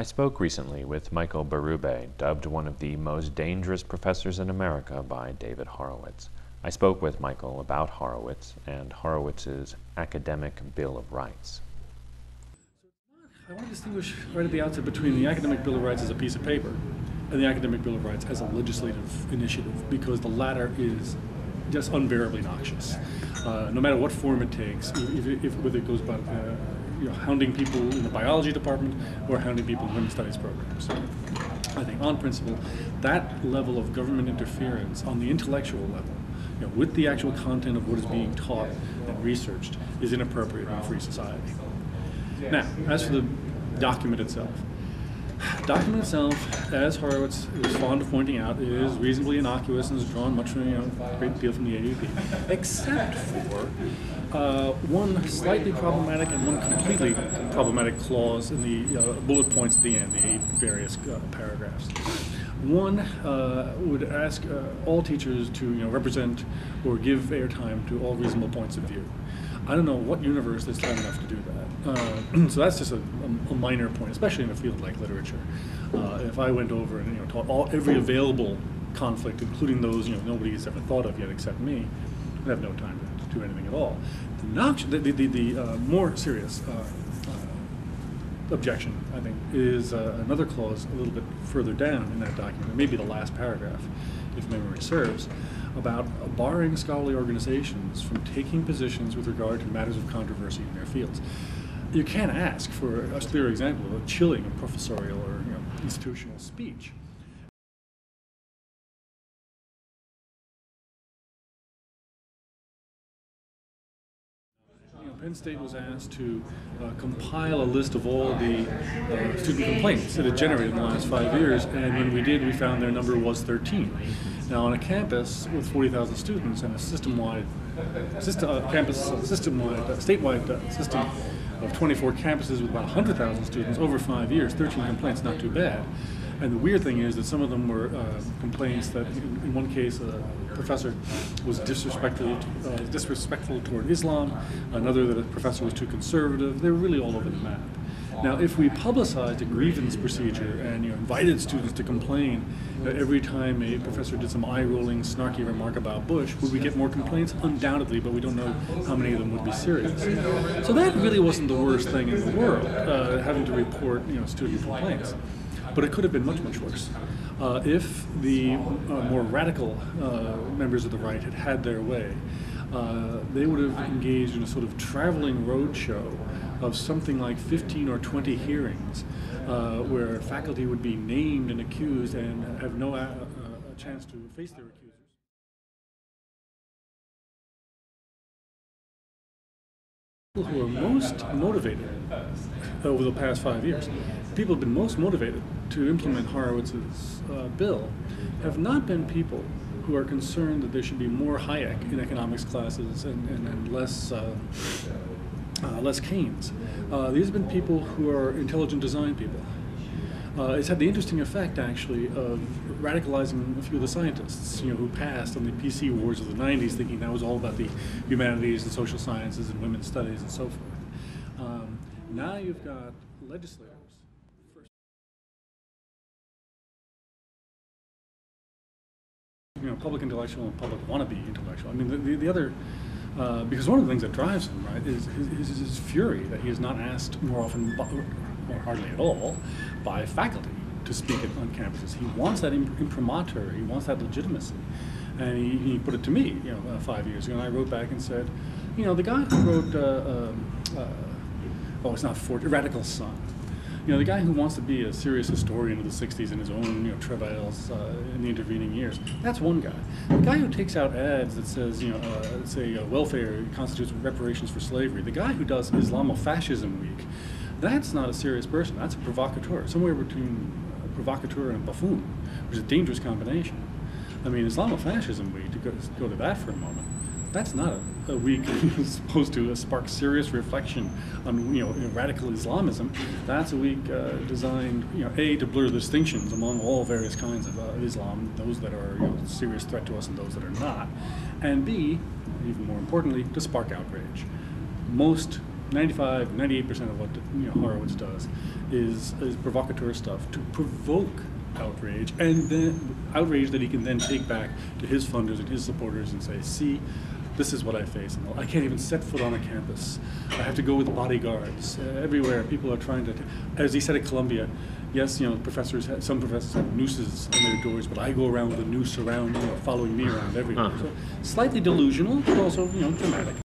I spoke recently with Michael Berube, dubbed one of the most dangerous professors in America by David Horowitz. I spoke with Michael about Horowitz and Horowitz's academic Bill of Rights. I want to distinguish right at the outset between the academic Bill of Rights as a piece of paper and the academic Bill of Rights as a legislative initiative, because the latter is just unbearably noxious. No matter what form it takes, whether it goes about hounding people in the biology department or hounding people in women's studies programs. I think on principle, that level of government interference on the intellectual level, with the actual content of what is being taught and researched, is inappropriate in a free society. Now, as for the document itself, as Horowitz is fond of pointing out, is reasonably innocuous and has drawn much, a great deal from the AUP, except for one slightly problematic and one completely problematic clause in the bullet points at the end, the 8 various paragraphs. One would ask all teachers to represent or give airtime to all reasonable points of view. I don't know what universe there's time enough to do that. So that's just a minor point, especially in a field like literature. If I went over and taught every available conflict, including those nobody has ever thought of yet except me, I'd have no time to do anything at all. The more serious objection, I think, is another clause a little bit further down in that document, maybe the last paragraph, if memory serves, about barring scholarly organizations from taking positions with regard to matters of controversy in their fields. You can't ask for a clear example of a chilling of professorial or institutional speech. Penn State was asked to compile a list of all the student complaints that had generated in the last 5 years, and when we did, we found their number was 13. Now, on a campus with 40,000 students and a statewide system of 24 campuses with about 100,000 students over 5 years, 13 complaints, not too bad. And the weird thing is that some of them were complaints that, in one case, a professor was disrespectful toward Islam, another that a professor was too conservative. They were really all over the map. Now, if we publicized a grievance procedure and invited students to complain every time a professor did some eye-rolling, snarky remark about Bush, would we get more complaints? Undoubtedly, but we don't know how many of them would be serious. So that really wasn't the worst thing in the world, having to report student complaints. But it could have been much, much worse. If the more radical members of the right had had their way, they would have engaged in a sort of traveling roadshow of something like 15 or 20 hearings where faculty would be named and accused and have no chance to face their accusers. People who are most motivated over the past 5 years, people who have been most motivated to implement Horowitz's bill have not been people who are concerned that there should be more Hayek in economics classes and less Keynes. These have been people who are intelligent design people. It's had the interesting effect, actually, of radicalizing a few of the scientists, who passed on the PC wars of the 90s thinking that was all about the humanities and social sciences and women's studies and so forth. Now you've got legislators. Public intellectual and public wannabe intellectual. I mean, the other, because one of the things that drives him, right, is his fury that he is not asked more often, or hardly at all, by faculty to speak on campuses. He wants that imprimatur, he wants that legitimacy. And he put it to me, 5 years ago, and I wrote back and said, the guy who wrote, it's not Radical Son. The guy who wants to be a serious historian of the 60s in his own travails in the intervening years, that's one guy. The guy who takes out ads that says, say welfare constitutes reparations for slavery, the guy who does Islamofascism Week, that's not a serious person, that's a provocateur, somewhere between a provocateur and a buffoon, which is a dangerous combination. I mean, Islamofascism Week, to go to that for a moment, that's not a week supposed to spark serious reflection on radical Islamism. That's a week designed A, to blur the distinctions among all various kinds of Islam, those that are a serious threat to us and those that are not, and B, even more importantly, to spark outrage. Most 95, 98% of what Horowitz does is provocateur stuff to provoke outrage, and then outrage that he can then take back to his funders and his supporters and say, see, this is what I face. And I can't even set foot on a campus. I have to go with bodyguards everywhere. People are trying to, as he said at Columbia, yes, some professors have nooses on their doors, but I go around with a noose around, following me around everywhere. So slightly delusional, but also, dramatic.